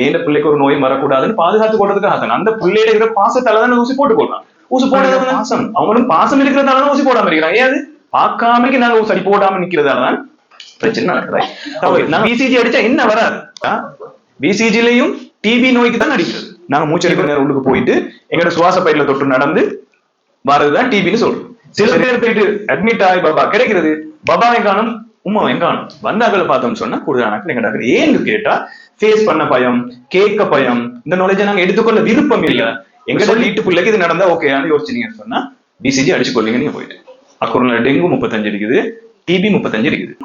ஏன் பிள்ளைக்கு ஒரு நோய் வரக்கூடாதுன்னு பாதுகாத்து கொள்றதுக்காக அந்த பிள்ளையில இருக்கிற பாசத்தால தான் ஊசி போட்டு போடுறான். ஊசி போடுறது பாசம், அவங்களும் பாசம் இருக்கிறதால ஊசி போடாம இருக்கிறாங்க. ஏது பார்க்காமக்கு நாங்க ஊசி போடாம நிக்கிறதாலதான் பிரச்சனை நடக்குது. நாங்க பிசிஜி அடிச்சா என்ன வராது, பிசிஜிலையும் டிபி நோய்க்கு தான் அடிக்கிறது. நாங்க மூச்சடிக்கிற நேரம் உள்ளுக்கு போயிட்டு எங்களோட சுவாச பயிரில தொற்று நடந்து வரதுதான் டிபின்னு சொல்றோம். சில பேர் போயிட்டு அட்மிட் ஆகி பாபா கிடைக்கிறது, பாபா எங்கானும் உமா எங்கானும் வந்தாக்களை பார்த்தோம்னு சொன்னா கூடுதலான எங்க ஏன்னு கேட்டா ஃபேஸ் பண்ண பயம், கேட்க பயம், இந்த நாலேஜை நாங்க எடுத்துக்கொள்ள விருப்பம் இல்லை. எங்க வீட்டுக்குள்ளே இது நடந்தா ஓகேன்னு யோசிச்சீங்கன்னு சொன்னா பிசிஜி அடிச்சு கொள்ளுங்க. நீங்க போயிட்டு அக்குறல டெங்கு 35 இருக்குது, டிபி 35 இருக்குது.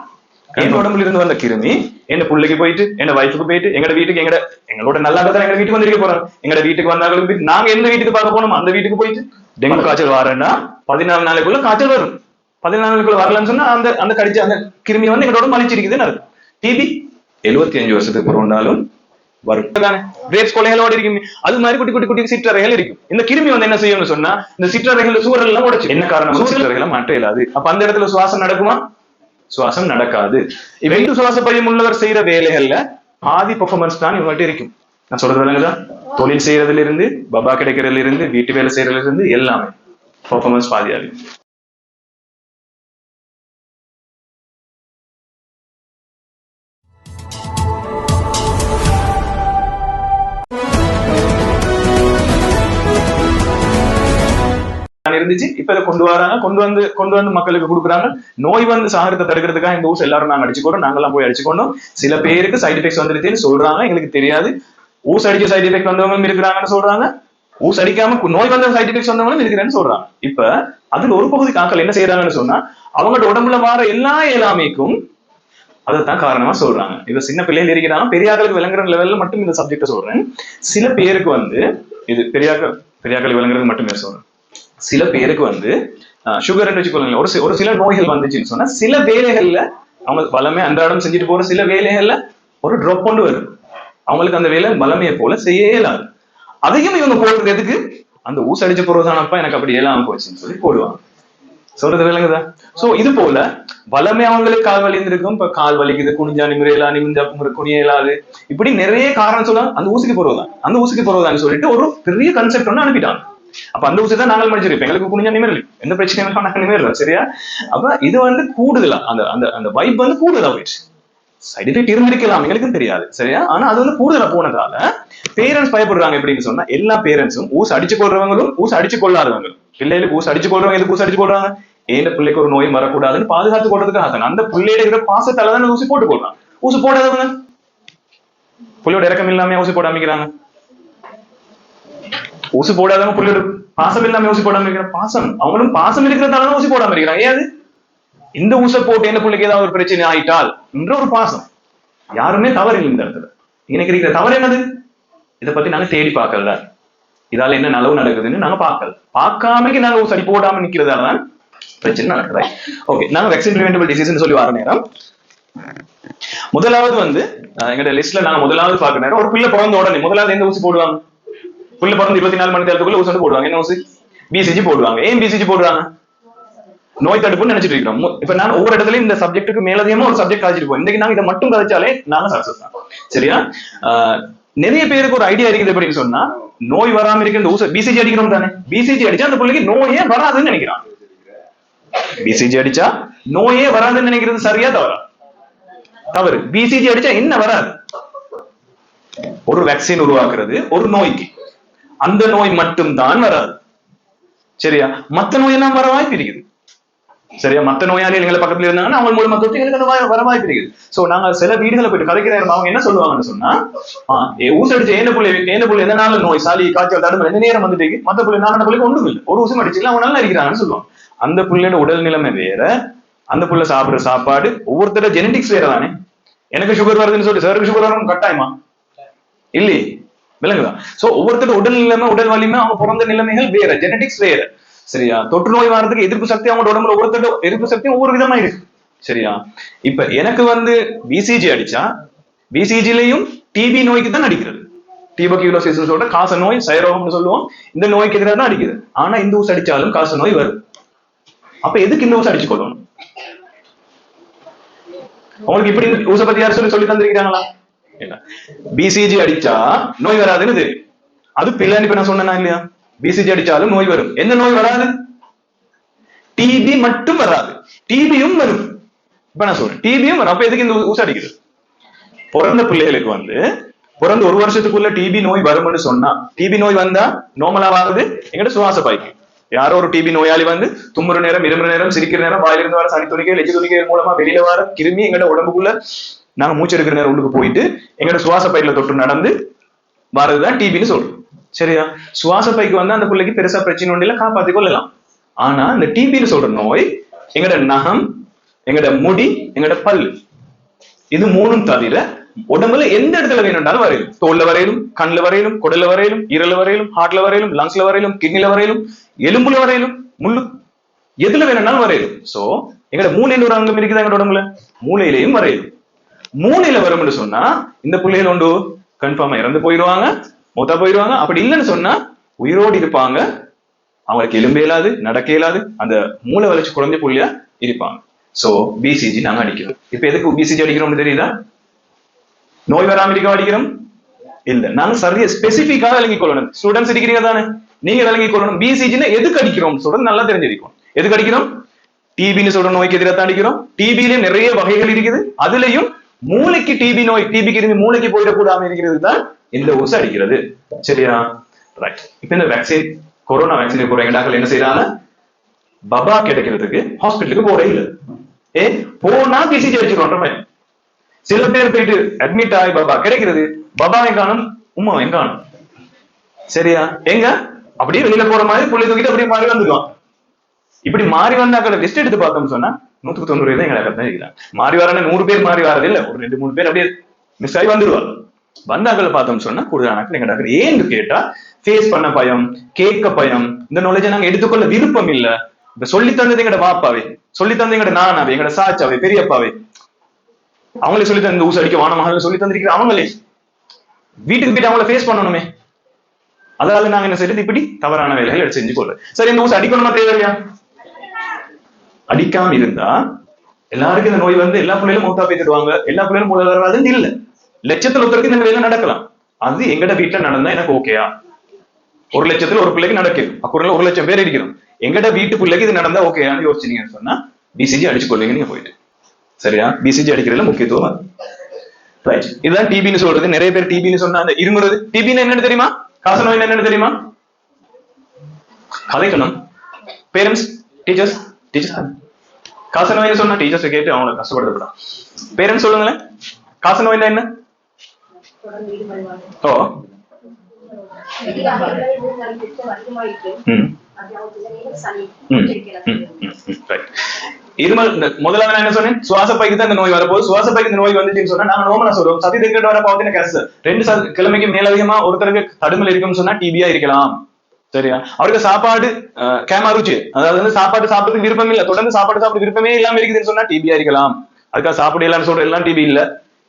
என் உடம்புல இருந்து வந்த கிருமி என் பிள்ளைக்கு போயிட்டு என் வைஃபுக்கு போயிட்டு எங்க வீட்டுக்கு எங்களோட நல்லா தான் எங்க வீட்டுக்கு வந்திருக்க போறோம். எங்க வீட்டுக்கு வந்தாலும் நாங்க எந்த வீட்டுக்கு பார்க்க போனோம் அந்த வீட்டுக்கு போயிட்டு டெங்கு காய்ச்சல் வரேன்னா 14 நாளைக்குள்ள காய்ச்சல் வரும். 14 நாளைக்குள்ள வரலன்னு சொன்னா அந்த அந்த கடிச்ச அந்த கிருமி வந்து எங்களோட மலிச்சிருக்குதுன்னு அர்த்தம். டிபி 75 வருஷத்துக்கு பிறந்தாலும் வரும் தானே. கிரேப்ஸ் கொலைகளோடு இருக்கும். அது மாதிரி குட்டி குட்டி குட்டி சிற்றறைகள் இருக்கும். இந்த கிருமி வந்து என்ன செய்யும்னு சொன்னா இந்த சிற்றறைகள் சூழல் எல்லாம் உடைச்சு என்ன காரணம், சிற்றறைகளை மாற்ற இயலாது. அப்ப அந்த இடத்துல சுவாசம் நடக்குமா? சுவாசம் நடக்காது. இவங்க சுவாச பயம் உள்ளவர் செய்யற வேலைகள்ல ஆதி பெர்ஃபார்மன்ஸ் தான் இவங்கள்ட்ட இருக்கும். நான் சொல்றது விளங்குதா? தொழில் செய்யறதுல இருந்து பபா கிடைக்கிறதுல இருந்து வீட்டு வேலை செய்யறதுல இருந்து எல்லாமே பெர்ஃபார்மன்ஸ் பாதியாகும். இருந்துச்சு. இப்ப இதை கொண்டு வராங்க, கொண்டு வந்து மக்களுக்கு கொடுக்குறாங்க. நோய் வந்து சாகரத்தை தடுக்கிறதுக்காக இந்த ஊசி எல்லாரும் நாங்க அடிச்சுக்கோம், நாங்கெல்லாம் போய் அடிச்சுக்கொண்டோம். சில பேருக்கு சைட் எஃபெக்ட்ஸ் வந்துருச்சுன்னு சொல்றாங்க, எங்களுக்கு தெரியாது. ஊசி அடிக்க சைட் எஃபெக்ட் வந்தவங்களும் இருக்கிறாங்கன்னு சொல்றாங்க, ஊசி அடிக்காம நோய் வந்த சைட் எஃபெக்ட்ஸ் வந்தவங்களும் இருக்கிறேன்னு சொல்றாங்க. இப்ப அதுல ஒரு பகுதி காக்கள் என்ன செய்யறாங்கன்னு சொன்னா அவங்களோட உடம்புல வர எல்லா இயலாமைக்கும் அதைத்தான் காரணமா சொல்றாங்க. இப்ப சின்ன பிள்ளைகள் இருக்கிறாங்க, பெரியாக்களுக்கு விளங்குற லெவல்ல மட்டும் இந்த சப்ஜெக்ட சொல்றேன். சில பேருக்கு வந்து இது பெரியாக்கள் விளங்குறது மட்டுமே சொல்றேன். சில பேருக்கு வந்து சுகர் வச்சுக்கொள்ளுங்க, ஒரு சில நோய்கள் வந்துச்சுன்னு சொன்னா சில வேலைகள்ல அவங்க பலமே அன்றாடம் செஞ்சுட்டு போற சில வேலைகள்ல ஒரு ட்ராப் கொண்டு வரும். அவங்களுக்கு அந்த வேலை பலமையை போல செய்ய இயலாது. அதையும் இவங்க போடுறது எதுக்கு? அந்த ஊசி அடிச்ச பொருள்தானப்பா எனக்கு அப்படி இயலாம போச்சுன்னு சொல்லி போடுவாங்க. சொல்றது விளங்குதா? சோ இது போல பலமே அவங்களுக்கு கால் வலி இருந்திருக்கும், இப்ப கால் வலிக்குது, குனிஞ்சா நிமிரையிலா, நிமிஞ்சா குனிய இயலாது, இப்படி நிறைய காரணம் சொல்லுவாங்க. அந்த ஊசிக்கு போறதுதான் சொல்லிட்டு ஒரு பெரிய கன்செப்ட் ஒண்ணு அனுப்பிட்டாங்க. அப்ப அந்த ஊசி தான் நாங்கள் மடிச்சிருப்போம், எங்களுக்கு குனிஞ்சா நிமிரல, எந்த பிரச்சனையும் நாங்கள் நிமிரல. சரியா? அப்ப இது வந்து கூடுதலா அந்த அந்த அந்த வைப் வந்து கூடுதலா போயிடுச்சு. சைட் எஃபெக்ட் இருந்திருக்கலாம், எங்களுக்கும் தெரியாது. சரியா? ஆனா அது வந்து கூடுதலா போனதால பேரண்ட்ஸ் பயப்படுறாங்க. எப்படின்னு சொன்னா எல்லா பேரண்ட்ஸும் ஊசி அடிச்சு கொள்றவங்களும் ஊசி அடிச்சு கொள்ளாதவங்களும், பிள்ளைகளுக்கு ஊசி அடிச்சு கொள்றவங்க எதுக்கு ஊசி அடிச்சு கொள்றாங்க? ஏன் பிள்ளைக்கு ஒரு நோய் வரக்கூடாதுன்னு பாதுகாத்து கொள்றதுக்காக அந்த பிள்ளையில இருக்கிற பாசத்தால தான் ஊசி போட்டு கொள்றாங்க. ஊசி போடாதவங்க பிள்ளையோட இறக்கம் இல்லாம ஊசி போட அமைக்கிறாங்க. ஊசி போடாதவங்க பிள்ளையோட பாசம் இல்லாம ஊசி போடாம இருக்கிற பாசம், அவங்களும் பாசம் இருக்கிறதால ஊசி போடாம இருக்கிறாங்க. ஏது இந்த ஊசை போட்டு என்ன பிள்ளைக்கு ஏதாவது ஒரு பிரச்சனை ஆயிட்டால் என்ற ஒரு பாசம். யாருமே தவறு இல்லை இந்த இடத்துல. எனக்கு இருக்கிற தவறு என்னது? இதை பத்தி நாங்க தேடி பார்க்கல, இதால என்ன நலவு நடக்குதுன்னு நாங்க பார்க்கல. பார்க்காமக்கு நாங்க சரி போடாம நிக்கிறதால தான் பிரச்சனை நடக்குது. ஓகே, நாங்க வேக்சின் பிரிவென்டபிள் டிசீஸ்ன்னு சொல்லி வர நேரம் முதலாவது வந்து எங்க லிஸ்ட்ல நாங்க முதலாவது பார்க்க நேரம் ஒரு பிள்ளை பிறந்த உடனே முதலாவது எந்த ஊசி போடுவாங்க? புள்ள பிறந்து 24 மணி நேரத்துக்குள்ள ஊசி வந்து போடுவாங்க. என்ன ஊசி? பிசிஜி போடுவாங்க. ஏன் பிசிஜி போடுவாங்க? நோய் தடுப்புன்னு நினைச்சிட்டு இருக்கிறோம். இப்ப நான் ஒவ்வொரு இடத்துலயும் இந்த சப்ஜெக்ட்டுக்கு மேலதிகமா ஒரு சப்ஜெக்ட் கழிச்சிட்டு போய் இன்னைக்கு நாங்க இதை மட்டும் கழிச்சாலே நாங்க சக்சஸ் தான். சரியா? நிறைய பேருக்கு ஒரு ஐடியா இருக்குது எப்படின்னு சொன்னா நோய் வராம இருக்கிற இந்த ஊசி பிசிஜி அடிக்கிறோம் தானே, பிசிஜி அடிச்சா அந்த பிள்ளைக்கு நோயே வராதுன்னு நினைக்கிறான். பிசிஜி அடிச்சா நோயே வராதுன்னு நினைக்கிறது சரியா தவறா? தவறு. பிசிஜி அடிச்சா என்ன வராது? ஒரு வேக்சின் உருவாக்குறது ஒரு நோய்க்கு, அந்த நோய் மட்டும் தான் வராது. சரியா? மத்த நோய் எல்லாம் வர வாய்ப்பு இருக்குது. சரியா? மத்த நோயாளி எங்களை பக்கத்துல இருந்தாங்கன்னா அவங்க மூலமா தொட்டு எங்களுக்கு வர வாய்ப்பு இருக்குது. சோ நாங்க சில வீடுகளை போயிட்டு கலைக்கிற அவங்க என்ன சொல்லுவாங்கன்னு சொன்னா ஊசி அடிச்சு ஏன புள்ளி எதனால நோய் சாலி காய்ச்சல் தடுப்பு எந்த நேரம் வந்துட்டு மத்த புள்ளி 4 புள்ளிக்கு ஒண்ணும் இல்லை, ஒரு ஊசி அடிச்சுல அவங்க நல்லா இருக்கிறாங்கன்னு சொல்லுவாங்க. அந்த புள்ளையோட உடல் நிலைமை வேற, அந்த புள்ள சாப்பிடுற சாப்பாடு ஒவ்வொருத்தர ஜெனடிக்ஸ் வேற தானே. எனக்கு சுகர் வருதுன்னு சொல்லி சாருக்கு சுகர் வரணும் கட்டாயமா இல்லையே? விளங்குதா? சோ ஒவ்வொருத்தரோட உடல் நிலைமை உடல் வலிமை அவங்க பிறந்த நிலைமைகள் வேற, ஜெனடிக்ஸ் வேற. சரியா? தொற்று நோய் வர்றதுக்கு எதிர்ப்பு சக்தி அவங்க உடம்புல ஒவ்வொருத்தரோட எதிர்ப்பு சக்தி ஒவ்வொரு விதமா இருக்கு. சரியா? இப்ப எனக்கு வந்து பிசிஜி அடிச்சா பிசிஜிலையும் டிபி நோய்க்கு தான் அடிக்கிறது. டியூபர்குலோசிஸோட காச நோய் சைரோகம்னு சொல்லுவோம், இந்த நோய்க்கு எதிராக தான் அடிக்குது. ஆனா இந்த ஊசி அடிச்சாலும் காச நோய் வரும். அப்ப எதுக்கு இந்த ஊசி அடிச்சு கொள்ளணும்? உங்களுக்கு இப்படி ஊசை பத்தி யாரும் சொல்லி தந்திருக்கிறாங்களா? இல்ல. பிசிஜி அடிச்சா நோய் வராதுன்னு தெரியும். அது பிள்ளைன்னு இப்ப நான் சொன்னேனா இல்லையா? பிசிஜி அடிச்சாலும் நோய் வரும். என்ன நோய் வராது? டிபி மட்டும் வராது, டிபியும் வரும். இப்ப நான் சொல்றேன் டிபியும் வரும். அப்ப எதுக்கு இந்த ஊசி அடிக்கிறது? பிறந்த பிள்ளைகளுக்கு வந்து பிறந்த ஒரு வருஷத்துக்குள்ள டிபி நோய் வரும்னு சொன்னா, டிபி நோய் வந்தா நார்மலா ஆகுது எங்கிட்ட சுவாச பைக்கு. யாரோ ஒரு டிபி நோயாளி வந்து தும்முற நேரம், இருமுற நேரம், சிரிக்கிற நேரம், வாயிலிருந்து வர சனி துணிக்கை, லெஜி துணிக்கை மூலமா வெளியில வர கிருமி எங்கட உடம்புக்குள்ள நாங்க மூச்சு எடுக்கிற நேரம் உள்ளுக்கு போயிட்டு எங்கட சுவாச பையில தொட்டு நடந்து வரதுதான் டிபின்னு சொல்றோம். சரியா? சுவாச பைக்கு வந்து அந்த பிள்ளைக்கு பெருசா பிரச்சனை ஒன்றும் இல்லை, காப்பாத்தி கொள்ளலாம். ஆனா இந்த டிபின்னு சொல்ற நோய் எங்கட நகம், எங்கட முடி, எங்கட பல்லு, இது மூணும் தவிர உடம்புல எந்த இடத்துல வேணும்னாலும் வரையிலும். தோல்ல வரையிலும், கண்ணுல வரையிலும், குடல்ல வரையிலும், ஈரல வரையிலும், ஹார்ட்ல வரையிலும், லங்ஸ்ல வரையிலும், கிட்னில வரையிலும், எலும்புல வரையிலும், முள்ளு, எதுல வேணும்னாலும் வரையிலும். சோ எங்கட மூளையில ஒரு அங்கம் இருக்குது எங்க உடம்புல, மூளையிலையும் வரையிலும். மூளையில வரும்னு சொன்னா இந்த பிள்ளைகள் உண்டு கன்ஃபார்மா இறந்து போயிடுவாங்க, மூத்தா போயிடுவாங்க. அப்படி இல்லைன்னு சொன்னா உயிரோடு இருப்பாங்க, அவங்களுக்கு எலும்பு இயலாது, நடக்க இயலாது, அந்த மூளை வளர்ச்சி குறைஞ்ச புள்ளியா இருப்பாங்க. சோ பிசிஜி நாங்க அடிக்கிறோம். இப்ப எதுக்கு பிசிஜி அடிக்கிறோம்னு தெரியுதா? நோய் வராம இருக்க அடிக்கிறோம் இல்ல, நாங்க சரியா ஸ்பெசிபிக்காக விளங்கிக் கொள்ளணும். ஸ்டூடெண்ட்ஸ் இருக்கிறீங்க தானே, நீங்க விளங்கிக் கொள்ளணும். பிசிஜின்னு எதுக்கு அடிக்கிறோம் சொல்றது நல்லா தெரிஞ்சிருக்கும். எதுக்கு அடிக்கிறோம்? டிபின்னு சொல்ற நோய்க்கு எதிராக தான் அடிக்கிறோம். டிபியில நிறைய வகைகள் இருக்குது, அதுலயும் மூளைக்கு டிபி நோய், டிபி கிருமி மூளைக்கு போயிடக்கூடாம இருக்கிறது தான் இந்த ஊசி அடிக்கிறது. சரியா? ரைட். இப்ப இந்த வேக்சின், கொரோனா வேக்சின் போற டாக்டர் என்ன செய்யறாங்க? பபா கிடைக்கிறதுக்கு ஹாஸ்பிட்டலுக்கு போறே இல்லை, போனா பிசிஜி அடிச்சுக்கோன்ற. சில பேர் போயிட்டு அட்மிட் ஆகி பாபா கிடைக்கிறது, பாபா எங்கானும் உமா எங்கானும். சரியா? எங்க அப்படியே வெளியில போற மாதிரி புள்ளி தூக்கிட்டு அப்படியே மாறி வந்துடுவான். இப்படி மாறி வந்தாக்களை லிஸ்ட் எடுத்து பார்த்தோம்னு சொன்னா 190 தான் எங்களை தான் இருக்கிறாங்க. மாறி வரான 100 பேர் மாறி வரது இல்ல, ஒரு 2-3 பேர் அப்படியே மிஸ் ஆகி வந்துடுவாங்க. வந்தாக்களை பார்த்தோம்னு சொன்னா கூடுதலான எங்க டாக்டர். ஏன்னு கேட்டா ஃபேஸ் பண்ண பயம், கேட்க பயம், இந்த நாலேஜை நாங்க எடுத்துக்கொள்ள விருப்பம் இல்ல. இப்ப சொல்லி தந்தது எங்கட வாப்பாவே, சொல்லி தந்தது எங்கட நானாவே, எங்கட சாச்சாவே, பெரியப்பாவே, அவங்களே சொல்லி தந்த ஊசி அடிக்க வானமாக சொல்லி தந்திருக்கிற அவங்களே வீட்டுக்கு போயிட்டு அவங்கள ஃபேஸ் பண்ணணுமே. அதனால நாங்க என்ன செய்யறது, இப்படி தவறான வேலைகள் எடுத்து செஞ்சு கொள்றோம். சரி, இந்த ஊசி அடிக்கணுமா தேவையா? அடிக்காம இருந்தா எல்லாருக்கும் இந்த நோய் வந்து எல்லா பிள்ளைகளும் மூத்தா போய்த்துடுவாங்க, எல்லா பிள்ளைகளும் மூல வராதுன்னு இல்ல. லட்சத்துல ஒருத்தருக்கு இந்த வேலை நடக்கலாம். அது எங்கட வீட்டுல நடந்தா எனக்கு ஓகேயா? 1 லட்சத்துல ஒரு பிள்ளைக்கு நடக்குது, அப்புறம் 1 லட்சம் பேர் அடிக்கிறோம். எங்கட வீட்டு பிள்ளைக்கு இது நடந்தா ஓகேயான்னு யோசிச்சீங்கன்னு சொன்னா பிசிஜி அடிச்சு கொள்வீங்க நீங்க போயிட்டு. சரியா? பிசிஜி அடிக்கிறதுல முக்கியத்துவம். ரைட். இதுதான் டிபின்னு சொல்றது. நிறைய பேர் டிபின்னு சொன்னா அந்த இருமுறது. டிபின்னு என்னன்னு தெரியுமா? காசநோய் என்னன்னு தெரியுமா? கதைக்கணும். பேரண்ட்ஸ், டீச்சர்ஸ் காசநோய்னு சொன்னா டீச்சர்ஸ் கேட்டு அவங்களை கஷ்டப்படுத்தப்படாம். பேரண்ட்ஸ் சொல்லுங்களேன், காசநோய்னா என்ன? ஓ இருமல். முதலாவது நான் என்ன சொன்னேன், சுவாச பைக்கு தான் இந்த நோய் வரப்போகுது. சுவாச பைக்கு இந்த நோய் வந்துச்சுன்னு சொன்னா நாங்க நோமலா சொல்றோம், சதி திருக்கிட்டு வர பாவத்தின கேன்சர். 2 கிழமைக்கு மேலதிகமா ஒருத்தருக்கு தடுமல் இருக்குன்னு சொன்னா டிபியா இருக்கலாம். சரியா? அவருக்கு சாப்பாடு கேமாருச்சு, அதாவது வந்து சாப்பாடு சாப்பிடுறதுக்கு விருப்பம் இல்ல, தொடர்ந்து சாப்பாடு சாப்பிட விருப்பமே இல்லாம இருக்குதுன்னு சொன்னா டிபியா இருக்கலாம். அதுக்காக சாப்பிட எல்லாம் சொல்ற எல்லாம் டிபி இல்ல,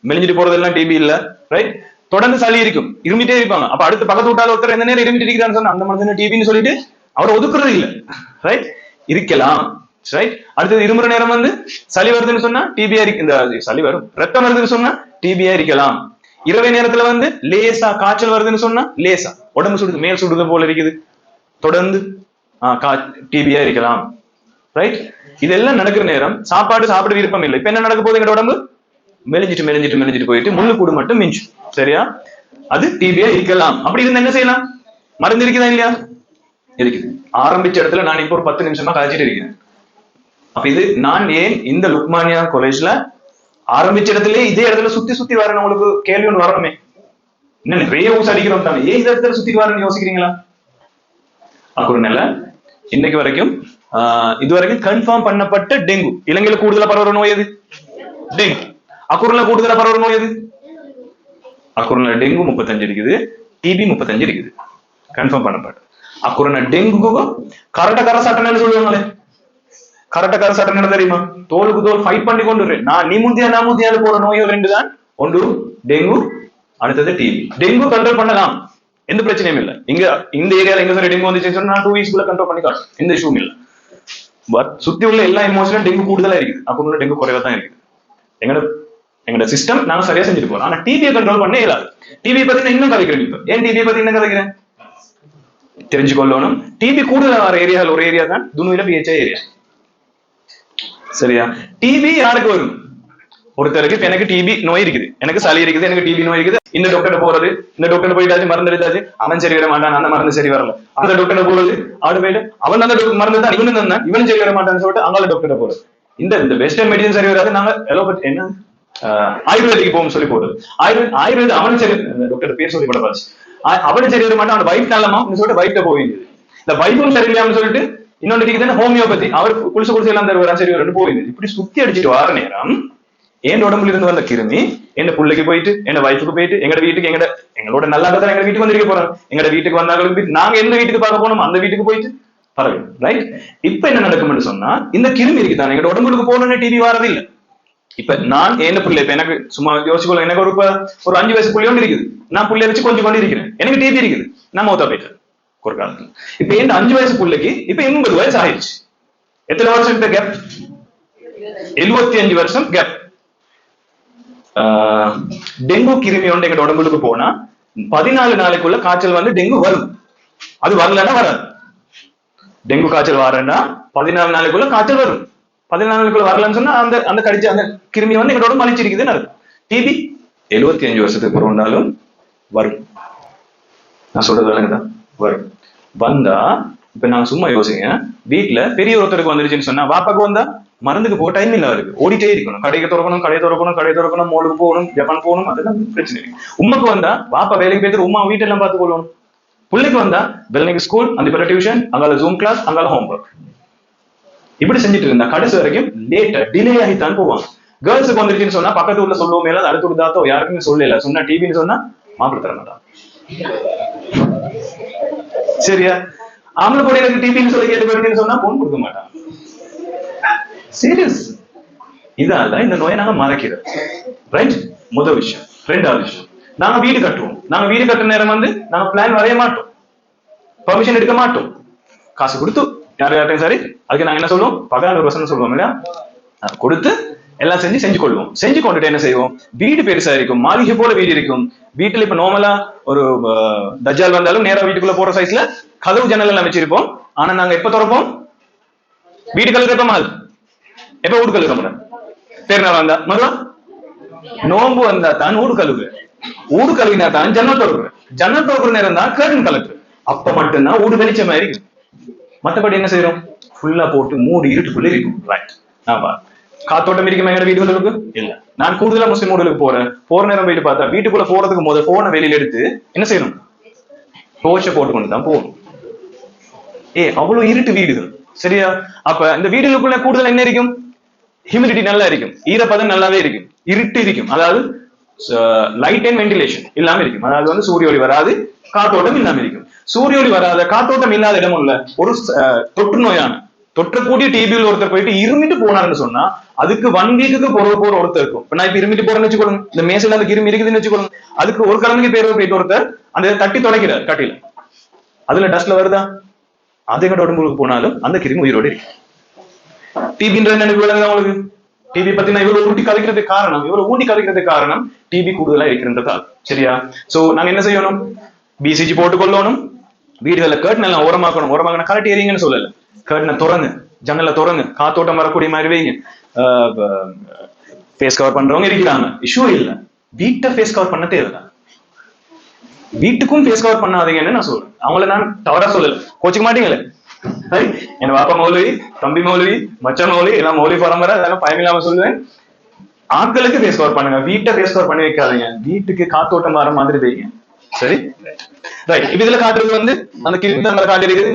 மெலிஞ்சிட்டு போறது எல்லாம் டிபி இல்ல. ரைட்? தொடர்ந்து சளி இருக்கும், இருமிட்டே இருப்பாங்க. அப்ப அடுத்து பக்கத்து விட்டாத ஒருத்தர் எந்த நேரம் இருமிட்டு இருக்கிறான்னு சொன்னா அந்த மனுஷன் டிபின்னு சொல்லிட்டு அவரை ஒதுக்குறது இல்ல. ரைட்? இருக்கலாம். ரைட்? அடுத்தது இருமுறை நேரம் வந்து சளி வருதுன்னு சொன்னா டிபியா இருக்கு, இந்த சளி வரும், ரத்தம் வருதுன்னு சொன்னா டிபியா இருக்கலாம். இரவு நேரத்துல வந்து லேசா காய்ச்சல் வருதுன்னு சொன்னா லேசா உடம்பு சுடுது, மேல் சுடுது போல இருக்குது, தொடர்ந்து டிபியா இருக்கலாம். ரைட்? இதெல்லாம் நடக்கிற நேரம் சாப்பாடு சாப்பிட விருப்பம் இல்லை. இப்ப என்ன நடக்க போகுது, எங்க உடம்பு மெலிஞ்சிட்டு போயிட்டு முள்ளு கூடு மட்டும் மிஞ்சும். சரியா? அது டிபியா இருக்கலாம். அப்படி இருந்தா என்ன செய்யலாம்? மருந்து இருக்குதா இல்லையா? இருக்குது. ஆரம்பிச்ச இடத்துல நான் இப்போ ஒரு 10 நிமிஷமா கழிச்சிட்டு இருக்கேன். அப்ப இது நான் ஏன் இந்த லுக்மானியா காலேஜ்ல ஆரம்பிச்ச இடத்துல இதே இடத்துல சுத்தி வரணும், உங்களுக்கு கேள்வி ஒன்று வரணுமே. இன்னும் நிறைய ஊசி அடிக்கிறோம் தானே, ஏன் இந்த இடத்துல சுத்தி வரணும்னு யோசிக்கிறீங்களா? அக்குறுநில இன்னைக்கு வரைக்கும் இதுவரைக்கும் கன்ஃபார்ம் பண்ணப்பட்ட டெங்கு, இலங்கையில கூடுதலா பரவுற நோய் எது? டெங்கு. அக்குறுநில கூடுதலா பரவுற நோய் எது? அக்குறுநில டெங்கு 35 இருக்குது, டிபி 35 இருக்குது, கன்ஃபார்ம் பண்ணப்பட்ட. அக்குறுநில டெங்குக்கும் கர சட்டன்னு சொல்லுவாங்களே, கர சட்டம் தெரியுமா? தோலுக்கு தோல் ஃபைட் பண்ணி கொண்டு நீ முந்தியா போற நோய்கள் 2 தான். ஒன்று டெங்கு, அடுத்தது டிபி. டெங்கு கண்ட்ரோல் பண்ணலாம், எந்த பிரச்சனையும் இல்லை. இங்க இந்த ஏரியால எங்க டெங்கு வந்துச்சு நான் 2 வீக்ஸ்க்குள்ள கண்ட்ரோல் பண்ணிக்கலாம், எந்த இஷ்யூவும் இல்லை. பட் சுத்தி உள்ள எல்லா எமோஷனும் டெங்கு கூடுதலா இருக்குது, அக்குறுநில டெங்கு குறைவா தான் இருக்குது. எங்கட எங்களோட சிஸ்டம் நாங்க சரியா செஞ்சுட்டு போறோம். ஆனா டிபியை கண்ட்ரோல் பண்ண இயலாது. டிபியை பத்தி நான் இன்னும் கதைக்கிறேன். இப்ப ஏன் டிபியை பத்தி என்ன கதைக்கிறேன் தெரிஞ்சுக்கொள்ளணும். டிபி கூடுதல் வர ஏரியாவில் ஒரு ஏரியா தான் துணுவில பிஹெச்ஐ ஏரியா. சரியா? டிபி யாருக்கு வரும்? ஒருத்தருக்கு இப்ப எனக்கு டிபி நோய் இருக்குது, எனக்கு சளி இருக்குது, எனக்கு டிபி நோய் இருக்குது, இந்த டாக்டர் போறது, இந்த டாக்டர் போயிட்டாச்சு மருந்து எடுத்தாச்சு, அவன் சரி வர மாட்டான், அந்த மருந்து சரி வரல, அந்த டாக்டர் போறது, அவரு போயிட்டு அவன் அந்த மருந்து தான் இவனு தான் இவனும் சரி வர மாட்டான்னு சொல்லிட்டு அங்கால டாக்டர் போறது. இந்த வெஸ்டர்ன் மெடிசன் சரி வராது, நாங்க எலோபதி என்ன ஆயுர்வேதிக்கு போகும் சொல்லி போறது. ஆயுர்வேத அவனும் சரி, டாக்டர் பேர் சொல்லி கூட பாச்சு, அவனும் சரி வர மாட்டான், அவன் வைஃப் நல்லமான்னு சொல்லிட்டு வைஃப்ட போயிடுது. இந்த வைஃபும் சரியில்லாமனு சொல்லிட்டு இன்னொன்று ஹோமியோபதி, அவர் குளிச்சு எல்லாம் தருவாரா சரி ரெண்டு போயிடுது. இப்படி சுத்தி அடிச்சுட்டு வர நேரம் என் உடம்புல இருந்து வந்த கிருமி என்ன பிள்ளைக்கு போயிட்டு, என்ன வைஃபுக்கு போயிட்டு, எங்க வீட்டுக்கு எங்களோட நல்லா தான் எங்க வீட்டுக்கு வந்திருக்க போறோம். எங்க வீட்டுக்கு வந்தாலும் நாங்க எந்த வீட்டுக்கு பார்க்க போனோம் அந்த வீட்டுக்கு போயிட்டு பரவாயில்ல. ரைட்? இப்ப என்ன நடக்கும்னு சொன்னா, இந்த கிருமி இருக்குதான் எங்க உடம்புக்கு போகணும்னு டிவி வரது இல்லை. இப்ப நான் என்ன பிள்ளை, இப்ப எனக்கு சும்மா யோசிக்கொள்ள, எனக்கு ஒரு 5 வயசு புள்ளியோண்டு இருக்குது, நான் புள்ளைய வச்சு கொஞ்சம் கொண்டு இருக்கிறேன், எனக்கு டிவி இருக்குது, நான் மௌத்தா போயிட்டேன் ஒரு காலத்துல. இப்ப என் 5 வயசு பிள்ளைக்கு இப்ப 80 வயசு ஆயிடுச்சு. எத்தனை வருஷம் கேப்? 75 வருஷம் கேப். டெங்கு கிருமி ஒன்று எங்க உடம்புக்கு போனா 14 நாளைக்குள்ள காய்ச்சல் வந்து டெங்கு வரும். அது வரலன்னா வராது. டெங்கு காய்ச்சல் வரேன்னா 14 நாளைக்குள்ள காய்ச்சல் வரும். 14 நாளைக்குள்ள வரலன்னு சொன்னா அந்த அந்த கடிச்ச அந்த கிருமி வந்து எங்க உடம்பு அழிச்சிருக்குதுன்னு அர்த்தம். டிபி 75 வருஷத்துக்கு பிறந்தாலும் வரும். நான் சொல்றது விளங்குதான்? வரும். வந்தா இப்ப நான் சும்மா யோசிங்க, வீட்டுல பெரிய ஒருத்தருக்கு வந்துருச்சுன்னு சொன்னா வாப்பாக்கு வந்தா மருந்துக்கு போக டைம் இல்ல, இருக்கு ஓடிட்டே இருக்கணும், கடையை திறக்கணும், மோலுக்கு போகணும், ஜப்பான் போகணும், அதெல்லாம் பிரச்சனை இருக்கு. உமாக்கு வந்தா வாப்பா வேலைக்கு போயிட்டு உமா வீட்டெல்லாம் பார்த்து கொள்ளணும். பிள்ளைக்கு வந்தா வெள்ளனைக்கு ஸ்கூல், அந்த பிற டியூஷன், அங்கால ஜூம் கிளாஸ், அங்கால ஹோம்ஒர்க், இப்படி செஞ்சுட்டு இருந்தா கடைசி வரைக்கும் லேட்டா டிலே ஆகித்தான் போவாங்க. கேர்ள்ஸுக்கு வந்துருச்சுன்னு சொன்னா பக்கத்து ஊர்ல சொல்லுவோம், மேல அடுத்து விடுதாத்தோ யாருக்குமே சொல்லல, சொன்னா டிவின்னு சொன்னா மாப்பிள்ள தர மாட்டான். சரியா? ஆம்பளை கூட எனக்கு டிவின்னு சொல்லி கேட்டு போயிடுன்னு சொன்னா பொண்ணு கொடுக்க மாட்டான். சீரியஸ். இதால இந்த நோயை நாங்க மறைக்கிறோம். ரைட்? முதல் விஷயம். ரெண்டாவது விஷயம், நாங்க வீடு கட்டுவோம். நாங்க வீடு கட்டுற நேரம் வந்து நாங்க பிளான் வரைய மாட்டோம், பர்மிஷன் எடுக்க மாட்டோம், காசு கொடுத்து யாரும் சரி, அதுக்கு நாங்க என்ன சொல்லுவோம், 16% சொல்லுவோம் இல்லையா, கொடுத்து எல்லாம் செஞ்சு கொள்வோம். செஞ்சு கொண்டுட்டு என்ன செய்வோம், வீடு பெருசா இருக்கும், மாளிகை போல வீடு இருக்கும். வீட்டுல இப்ப நார்மலா ஒரு தஜ்ஜால் வந்தாலும் நேரா வீட்டுக்குள்ள போற சைஸ்ல கதவு ஜன்னல் எல்லாம் வச்சிருப்போம். ஆனா நாங்க எப்ப திறப்போம், வீடு கழுவுறப்ப அது எப்ப ஊடு கழுவுற பெருநாள் வந்தா மறுவா நோம்பு வந்தா தான் ஊடு கழுவுற, ஊடு கழுவினா தான் ஜன்னல் திறக்குற, ஜன்னல் திறக்குற நேரம் தான் கர்டன் கலக்குற, அப்ப மட்டும்தான் ஊடு வெளிச்சமா இருக்கு. மற்றபடி என்ன செய்யறோம், ஃபுல்லா போட்டு மூடி இருட்டுக்குள்ள இருக்கும். ரைட்? ஆமா. காத்தோட்டம் இருக்குமா எங்க வீடுகளுக்கு? இல்ல. நான் கூடுதலா முஸ்லிம் வீடுகளுக்கு போற நேரம் போயிட்டு பார்த்தா வீட்டுக்குள்ள போறதுக்கு முதல் போனை வெளியில எடுத்து என்ன செய்யணும், டோர்ச்சை போட்டுக்கொண்டு தான் போகணும். அவ்வளவு இருட்டு வீடுகள். சரியா? அப்ப இந்த வீடுகளுக்குள்ள கூடுதல் என்ன இருக்கும், ஹியூமிடிட்டி நல்லா இருக்கும், ஈரப்பதம் நல்லாவே இருக்கும், இருட்டு இருக்கும், அதாவது லைட் அண்ட் வென்டிலேஷன் இல்லாம இருக்கும். அதாவது வந்து சூரிய ஒளி வராது, காத்தோட்டம் இல்லாம இருக்கும். சூரிய ஒளி வராத காத்தோட்டம் இல்லாத இடம் உள்ள ஒரு தொற்று நோயான தொற்றக்கூடிய டிபியில் ஒருத்தர் போயிட்டு இருமிட்டு போனாருன்னு சொன்னா அதுக்கு 1 வீக்குக்கு போற ஒருத்தர் இருக்கும். இப்ப நான் இப்ப இருமிட்டு போறேன்னு வச்சுக்கொள்ளுங்க, இந்த மேசையில அந்த கிருமி இருக்குதுன்னு வச்சுக்கொள்ளுங்க, அதுக்கு ஒரு கிழமைக்கு பேர் போயிட்டு ஒருத்தர் அந்த தட்டி தொடக்கிறார் கட்டில, அதுல டஸ்ட்ல வருதா, அது எங்க உடம்புக்கு போனாலும் அந்த கிருமி உயிரோடு இருக்கு. டிபின்ற நினைவு விளங்குதா உங்களுக்கு? டிபி பத்தி நான் இவ்வளவு ஊண்டி கதைக்கிறதுக்கு காரணம் டிபி கூடுதலா இருக்கிறதால். சரியா? சோ நாங்க என்ன செய்யணும், பிசிஜி போட்டுக்கொள்ளணும், வீடுகளை கர்டன் எல்லாம் ஓரமாக்கணும். கரெக்ட் ஏறிங்கன்னு சொல்லல, கர்டனை திறங்க, ஜன்னல திறங்க, காத்தோட்டம் வரக்கூடிய மாதிரி வைங்க. ஃபேஸ் கவர் பண்றவங்க இருக்கிறாங்க, இஷ்யூ இல்ல, வீட்டை ஃபேஸ் கவர் பண்ண தேவைதான், வீட்டுக்கும் ஃபேஸ் கவர் பண்ணாதீங்கன்னு நான் சொல்றேன். அவங்கள நான் தவறா சொல்லல, கோச்சிக்க மாட்டீங்களே. என் பாப்பா மௌலவி, தம்பி மௌலவி, மச்ச மௌலவி, எல்லாம் மௌலவி பரம்பரை, அதெல்லாம் பயமில்லாம சொல்லுவேன். ஆட்களுக்கு ஃபேஸ் கவர் பண்ணுங்க, வீட்டை ஃபேஸ் கவர் பண்ணி வைக்காதீங்க, வீட்டுக்கு காத்தோட்டம் வர மாதிரி வைங்க. சரி? ரைட். இப்ப இதுல காட்டுறது வந்து அந்த கிருமி காட்டி இருக்குது,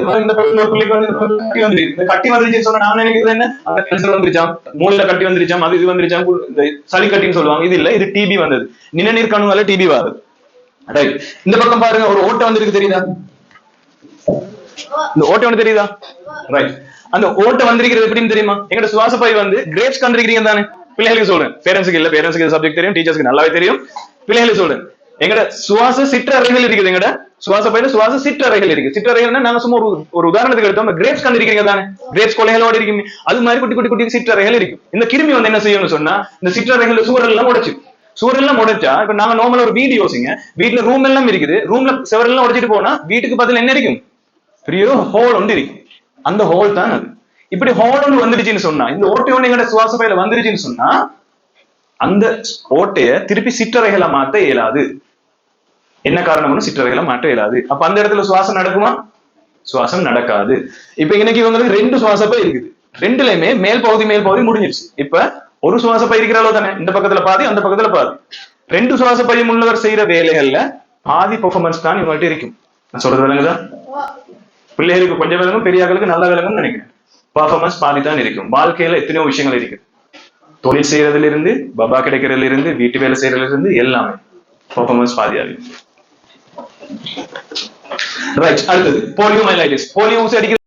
கட்டி வந்துருச்சுன்னு சொன்னா நான் நினைக்கிறது என்ன, அந்த கேன்சர் வந்துருச்சாம், மூளையில கட்டி வந்துருச்சாம், அது இது வந்துருச்சாம், சளி கட்டின்னு சொல்லுவாங்க. இது இல்ல, இது டிபி வந்தது, நிணநீர் கணுவால டிபி வருது. ரைட். இந்த பக்கம் பாருங்க, ஒரு ஓட்டை வந்திருக்கு, தெரியுதா? இந்த ஓட்டை ஒன்று தெரியுதா? ரைட். அந்த ஓட்டை வந்திருக்கிறது எப்படின்னு தெரியுமா? எங்கட சுவாச பை வந்து கிரேப்ஸ் கண்டிருக்கிறீங்க தானே? பிள்ளைகளுக்கு சொல்றேன், பேரண்ட்ஸுக்கு இல்ல, பேரண்ட்ஸுக்கு சப்ஜெக்ட் தெரியும், டீச்சர்ஸ்க்கு நல்லாவே தெரியும், பிள்ளைகளுக்கு சொல்றேன். எங்கட சுவாச சிற்றறைகள் இருக்குது. எங்கட சுவாச பையில சுவாச சிற்றறைகள் இருக்கு. சிற்றறைகள்னா நாங்க சும்மா ஒரு உதாரணத்துக்கு எடுத்தோம். கிரேப்ஸ் கண்டிருக்கீங்க தானே, கிரேப்ஸ் கொலைகளோட இருக்கு, அது மாதிரி குட்டி குட்டி குட்டி சிற்றறைகள் இருக்கு. இந்த கிருமி வந்து என்ன செய்யணும்னு சொன்னா இந்த சிற்றறைகள் சூழல் எல்லாம் உடைச்சு, சூழல் எல்லாம் உடைச்சா இப்ப நாங்க நார்மலா ஒரு வீடு யோசிங்க, வீட்டுல ரூம் எல்லாம் இருக்குது, ரூம்ல செவரெல்லாம் உடைச்சிட்டு போனா வீட்டுக்கு பதில் என்ன இருக்கும், பெரிய ஹோல் ஒன்று இருக்கு. அந்த ஹோல் தான் அது. இப்படி ஹோல் ஒன்று வந்துடுச்சுன்னு சொன்னா, இந்த ஓட்டை ஒன்று எங்கட சுவாச பையில வந்துருச்சுன்னு சொன்னா அந்த ஓட்டைய திருப்பி சிற்றறைகளை மாற்ற இயலாது. என்ன காரணம்னு சிற்றறைகளை மாற்ற இயலாது. அப்ப அந்த இடத்துல சுவாசம் நடக்குமா, சுவாசம் நடக்காது. இப்ப இன்னைக்கு இவங்களுக்கு 2 சுவாசப்பை இருக்குது, ரெண்டுலயுமே மேல் பகுதி முடிஞ்சிருச்சு. இப்ப ஒரு சுவாசப்பை இருக்கிற அளவு தானே, இந்த பக்கத்துல பாதி அந்த பக்கத்துல பாதி. 2 சுவாசப்பையும் உள்ளவர் செய்யற வேலைகள்ல பாதி பெர்ஃபார்மன்ஸ் தான் இவங்கள்ட்ட இருக்கும். நான் சொல்றது விளங்குதா? பிள்ளைகளுக்கு கொஞ்சம் விளங்கும், பெரியாக்களுக்கு நல்ல விளங்கும்னு நினைக்கிறேன். பெர்ஃபார்மன்ஸ் பாதி தான் இருக்கும். வாழ்க்கையில எத்தனையோ விஷயங்கள் இருக்கு, தொழில் செய்யறதுல இருந்து, பபா கிடைக்கிறதுல இருந்து, வீட்டு வேலை செய்யறதுல இருந்து எல்லாமே பெர்ஃபார்மன்ஸ் பாதியாகும். ரைட், அடுத்தது போலியோமைலைட்டிஸ். போலியோ ஊசி அடிக்கிறது